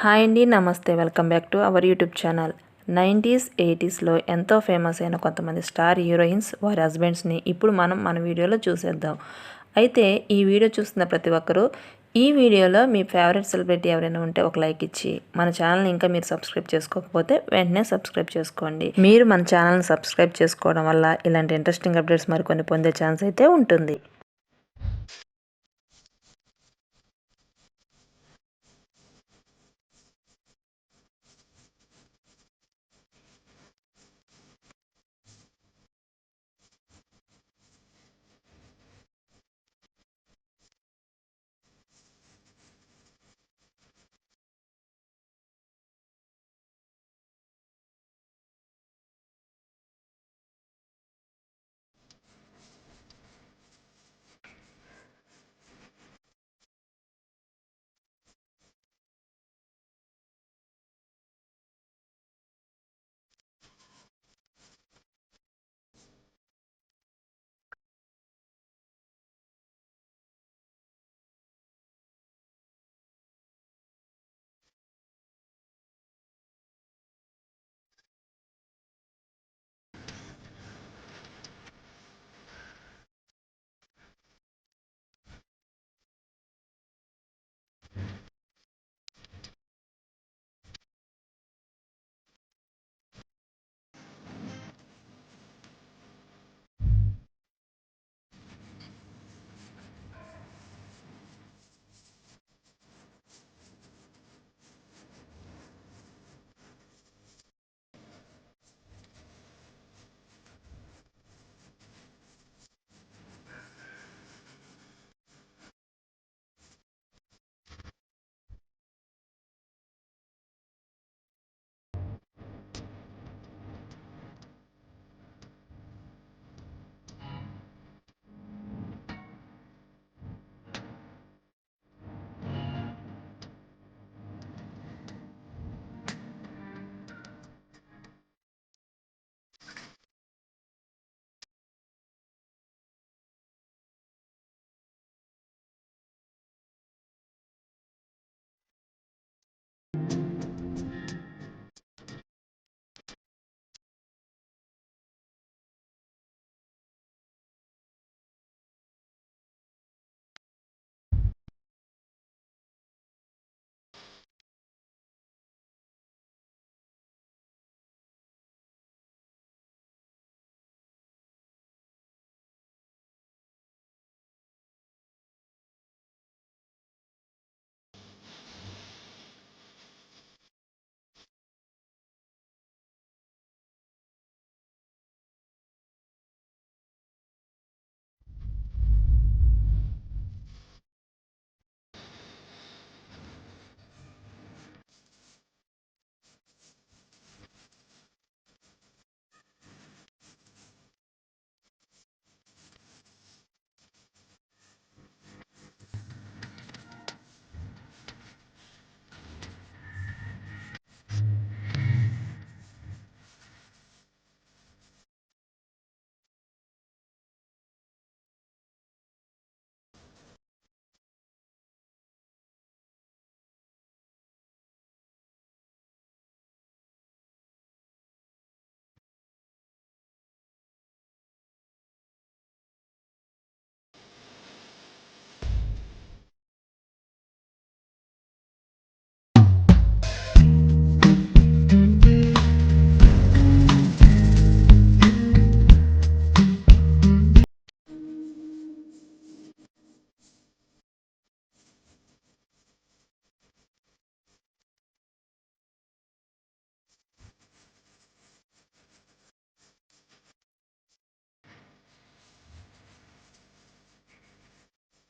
Hi అండి, నమస్తే. Welcome back to our YouTube channel. 90s, 80sలో ఎంతో ఫేమస్ అయిన కొంతమంది స్టార్ హీరోయిన్స్ వారి హస్బెండ్స్ని ఇప్పుడు మన వీడియోలో చూసేద్దాం. అయితే ఈ వీడియో చూస్తున్న ప్రతి ఒక్కరూ ఈ వీడియోలో మీ ఫేవరెట్ సెలబ్రిటీ ఎవరైనా ఉంటే ఒక లైక్ ఇచ్చి, మన ఛానల్ని ఇంకా మీరు సబ్స్క్రైబ్ చేసుకోకపోతే వెంటనే సబ్స్క్రైబ్ చేసుకోండి. మీరు మన ఛానల్ని సబ్స్క్రైబ్ చేసుకోవడం వల్ల ఇలాంటి ఇంట్రెస్టింగ్ అప్డేట్స్ మరికొన్ని పొందే ఛాన్స్ అయితే ఉంటుంది.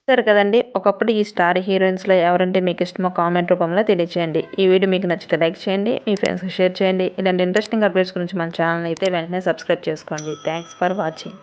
సరే కదండి, ఒకప్పుడు ఈ స్టార్ హీరోయిన్స్లో ఎవరంటే మీకు ఇష్టమో కామెంట్ రూపంలో తెలియచేయండి. ఈ వీడియో మీకు నచ్చితే లైక్ చేయండి, మీ ఫ్రెండ్స్కి షేర్ చేయండి. ఇలాంటి ఇంట్రెస్టింగ్ అప్డేట్స్ గురించి మన ఛానల్ అయితే వెంటనే సబ్స్క్రైబ్ చేసుకోండి. Thanks for watching.